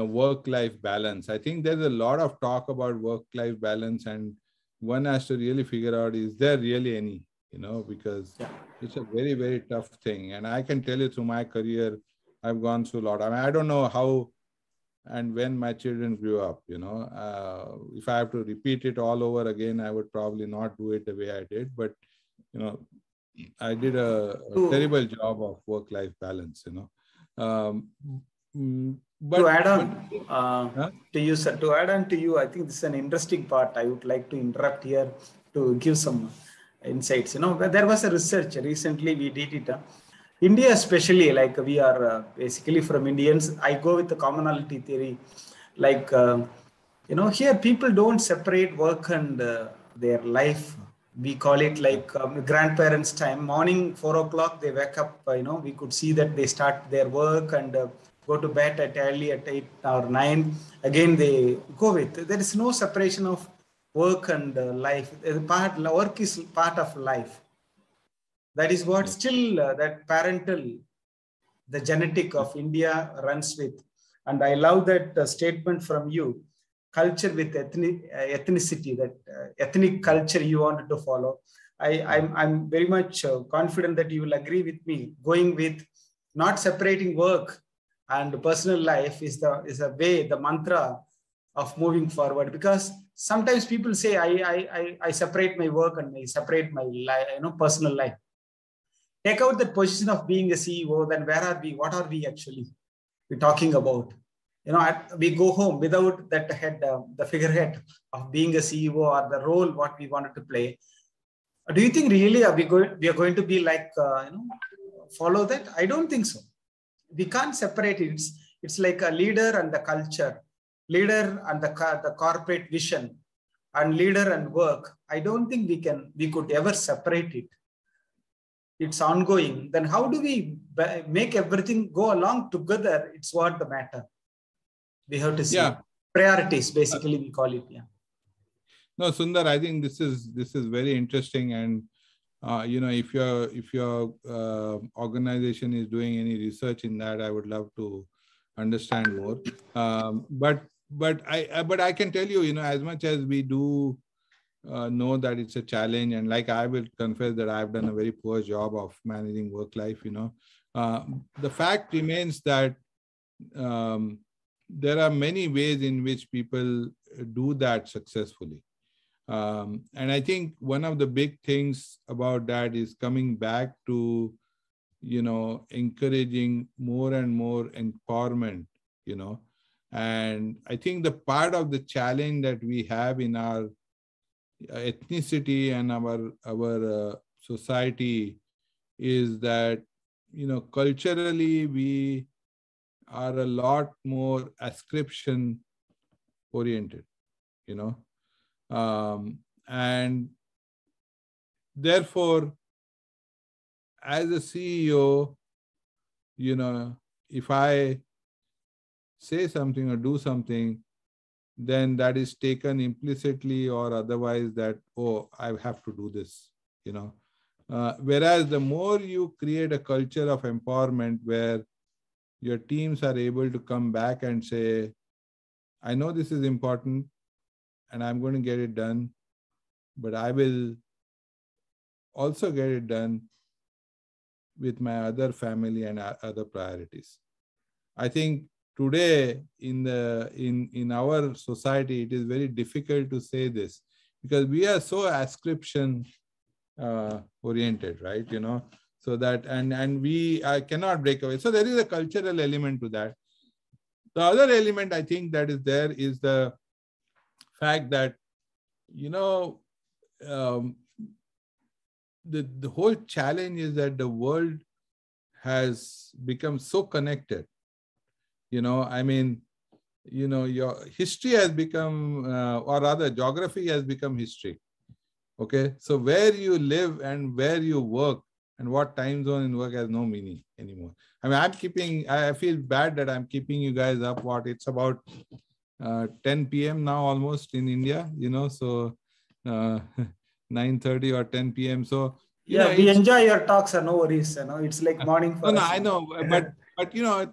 [SPEAKER 3] work-life balance. I think there's a lot of talk about work-life balance, and one has to really figure out, is there really any, because it's a very, very tough thing. And I can tell you through my career, I've gone through a lot. I mean, I don't know how and when my children grew up, if I have to repeat it all over again, I would probably not do it the way I did. But, I did a terrible job of work-life balance, But
[SPEAKER 2] to add on to you, sir, I think this is an interesting part. I would like to interrupt here to give some insights. There was a research recently, we did it. India especially, like we are basically from Indians, I go with the commonality theory. Like, here people don't separate work and their life. We call it like grandparents' time. Morning, 4 o'clock, they wake up, we could see that they start their work and go to bed early at 8 or 9. Again, they go with. There is no separation of work and life. Work is part of life. That is what still that parental, the genetic of India runs with. And I love that statement from you, culture with ethnicity, that ethnic culture you wanted to follow. I'm very much confident that you will agree with me. Going with not separating work and personal life is a way, the mantra of moving forward. Because sometimes people say, I separate my work and I separate my life, personal life. Take out the position of being a CEO, then where are we? What are we actually talking about? We go home without that head, the figurehead of being a CEO or the role what we wanted to play. Do you think really we are going to be like, follow that? I don't think so. We can't separate it. It's like a leader and the culture, leader and the corporate vision, and leader and work. I don't think we could ever separate it. It's ongoing. Then how do we make everything go along together? It's what the matter. We have to see.
[SPEAKER 3] Yeah,
[SPEAKER 2] priorities, basically we call it. Yeah.
[SPEAKER 3] No, Sundar, I think this is very interesting, and if your organization is doing any research in that, I would love to understand more. But I can tell you, as much as we do know that it's a challenge, and like I will confess that I've done a very poor job of managing work life. The fact remains that there are many ways in which people do that successfully. And I think one of the big things about that is coming back to, encouraging more and more empowerment, and I think the part of the challenge that we have in our ethnicity and our society is that, culturally we are a lot more ascription oriented, and therefore, as a CEO, if I say something or do something, then that is taken implicitly or otherwise that, oh, I have to do this, whereas the more you create a culture of empowerment where your teams are able to come back and say, I know this is important, and I'm going to get it done, but I will also get it done with my other family and other priorities. I think today in our society, it is very difficult to say this because we are so ascription oriented, right? So that, and I cannot break away. So there is a cultural element to that. The other element I think that is there is the fact that, the whole challenge is that the world has become so connected. Your history has become, or rather geography has become history. Okay. So where you live and where you work and what time zone in work has no meaning anymore. I feel bad that I'm keeping you guys up. It's about 10 p.m. now almost in India, so 9:30 or 10 p.m. So,
[SPEAKER 2] we enjoy your talks, no worries. It's like morning for us.
[SPEAKER 3] No, I know, but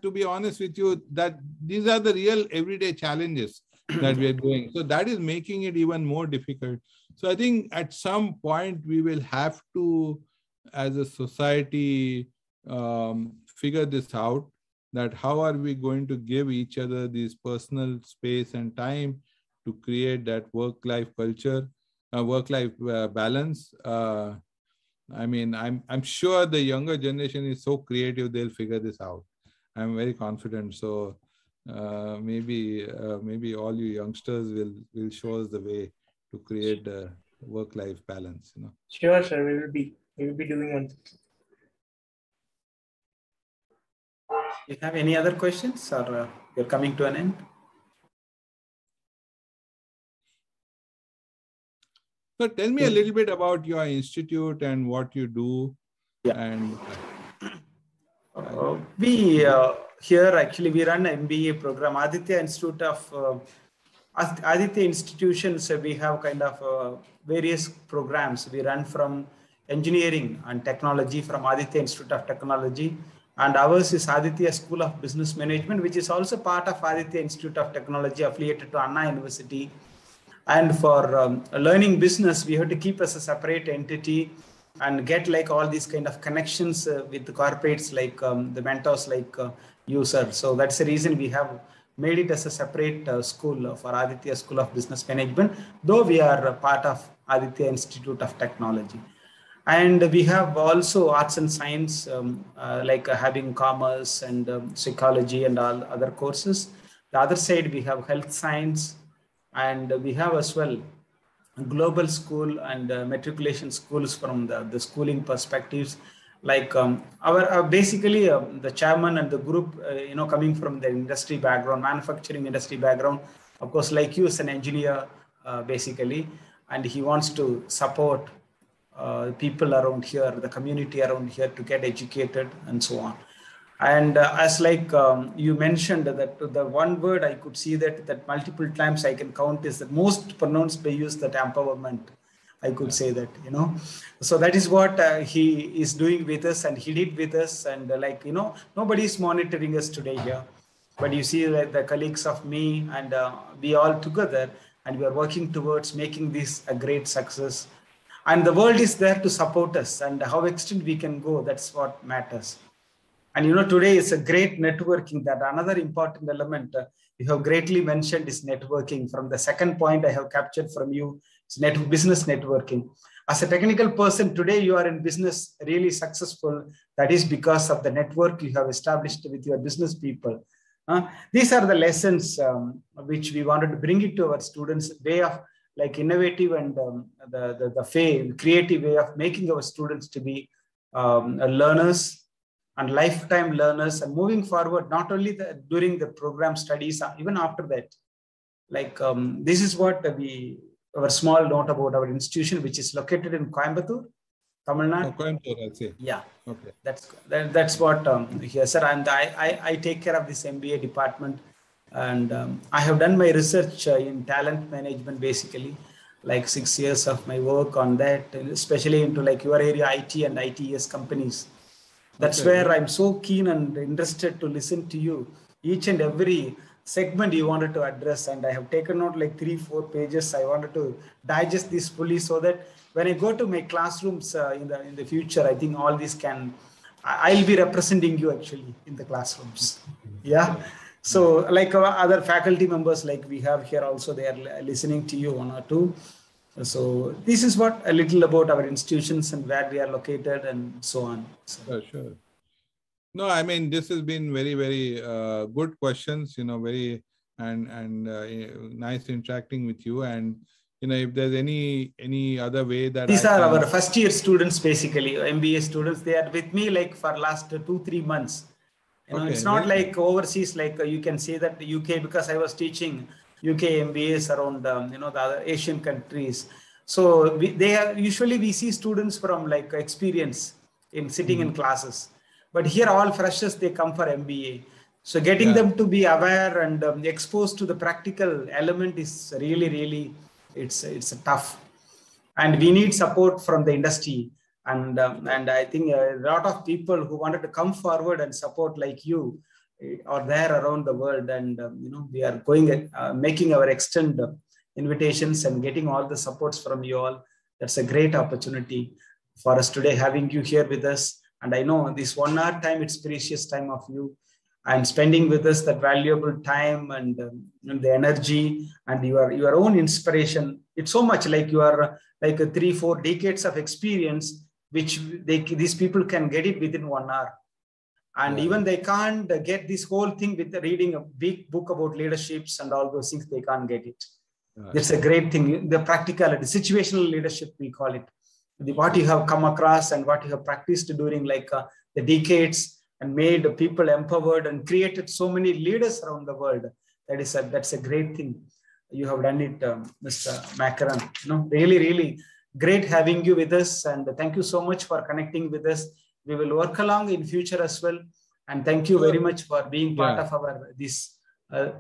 [SPEAKER 3] to be honest with you, that these are the real everyday challenges that we are doing. So that is making it even more difficult. So I think at some point we will have to, as a society, figure this out, that how are we going to give each other this personal space and time to create that work-life culture, work-life balance. I'm sure the younger generation is so creative, they'll figure this out. I'm very confident. So maybe all you youngsters will show us the way to create the work-life balance.
[SPEAKER 1] Sure, sir. We will be doing one.
[SPEAKER 2] You have any other questions, or you're coming to an end?
[SPEAKER 3] So tell me a little bit about your institute and what you do.
[SPEAKER 2] Yeah.
[SPEAKER 3] And
[SPEAKER 2] we here actually we run an MBA program. Adithya institutions, we have kind of various programs. We run from engineering and technology from Adithya Institute of Technology, and ours is Adithya School of Business Management, which is also part of Adithya Institute of Technology, affiliated to Anna University. And for learning business, we have to keep as a separate entity and get like all these kind of connections with the corporates, like the mentors like you, sir. So that's the reason we have made it as a separate school for Adithya School of Business Management, though we are part of Adithya Institute of Technology. And we have also arts and science, like having commerce and psychology and all other courses. The other side, we have health science, and we have as well global school and matriculation schools from the schooling perspectives. Like basically the chairman and the group, coming from the industry background, manufacturing industry background, of course, like you, is an engineer basically, and he wants to support people around here, the community around here, to get educated and so on. And as like you mentioned that the one word I could see that multiple times I can count is the most pronounced by you is that empowerment. I could say that, you know, so that is what he is doing with us and he did with us. And like, you know, nobody is monitoring us today here, but you see like the colleagues of me and we all together, and we are working towards making this a great success. And the world is there to support us, and how extent we can go, that's what matters. And you know, today is a great networking. That another important element you have greatly mentioned is networking. From the second point I have captured from you, it's business networking. As a technical person, today you are in business really successful. That is because of the network you have established with your business people. These are the lessons which we wanted to bring it to our students, way of like innovative and the creative way of making our students to be learners and lifetime learners, and moving forward, not only during the program studies, even after that. Like this is what our small note about our institution, which is located in Coimbatore, Tamil Nadu.
[SPEAKER 3] Oh, Coimbatore, I'd say.
[SPEAKER 2] Yeah.
[SPEAKER 3] Okay.
[SPEAKER 2] That's what here, sir. And I take care of this MBA department, and I have done my research in talent management, basically, like 6 years of my work on that, especially into like your area, IT and ITES companies. That's where I'm so keen and interested to listen to you. Each and every segment you wanted to address, and I have taken out like 3-4 pages. I wanted to digest this fully so that when I go to my classrooms in the future, I think all these I'll be representing you actually in the classrooms. Yeah. So like our other faculty members, like we have here also, they are listening to you, 1 or 2. So this is what a little about our institutions and where we are located and so on. So.
[SPEAKER 3] Sure. No, I mean, this has been very, very good questions, you know, very and nice interacting with you. And, you know, if there's any other way that
[SPEAKER 2] these are our first year students, basically MBA students. They are with me like for last 2-3 months. You know, it's not like overseas, like you can say that the UK, because I was teaching UK MBAs around, you know, the other Asian countries. So usually we see students from like experience in sitting in classes, but here all freshers, they come for MBA. So getting them to be aware and exposed to the practical element is really, really, it's tough. And we need support from the industry. And I think a lot of people who wanted to come forward and support like you are there around the world. And, you know, we are going, making our extend invitations and getting all the supports from you all. That's a great opportunity for us today, having you here with us. And I know this 1 hour time, it's precious time of you and spending with us that valuable time and the energy and your own inspiration. It's so much like you are like 3-4 decades of experience, which these people can get it within 1 hour. And even they can't get this whole thing with reading a big book about leaderships and all those things, they can't get it. It's a great thing. The practicality, situational leadership, we call it. What you have come across and what you have practiced during like the decades and made people empowered and created so many leaders around the world. That's a great thing. You have done it, Mr. Makarand. You know, really, really great having you with us. And thank you so much for connecting with us. We will work along in future as well. And thank you very much for being part of our this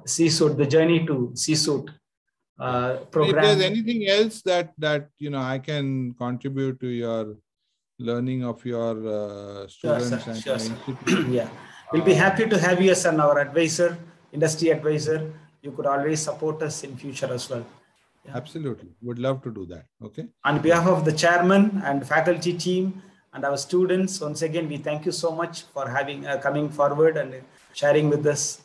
[SPEAKER 2] C-suit, the journey to C-suit program.
[SPEAKER 3] If there's anything else that you know I can contribute to your learning of your students,
[SPEAKER 2] sure, sir. Yeah, we'll be happy to have you as our advisor, industry advisor. You could always support us in future as well. Yeah.
[SPEAKER 3] Absolutely, would love to do that. Okay.
[SPEAKER 2] On behalf of the chairman and faculty team and our students, once again, we thank you so much for having coming forward and sharing with us,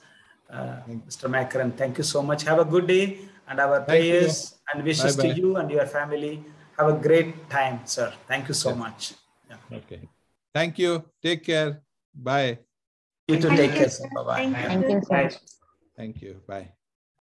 [SPEAKER 2] Mr. Makarand. Thank you so much. Have a good day, and our prayers and wishes to you and your family. Have a great time, sir. Thank you so much. Yeah.
[SPEAKER 3] Okay. Thank you. Take care. Bye.
[SPEAKER 2] You too. Take care, sir. Bye-bye.
[SPEAKER 4] Thank you, sir.
[SPEAKER 3] Thank you. Bye.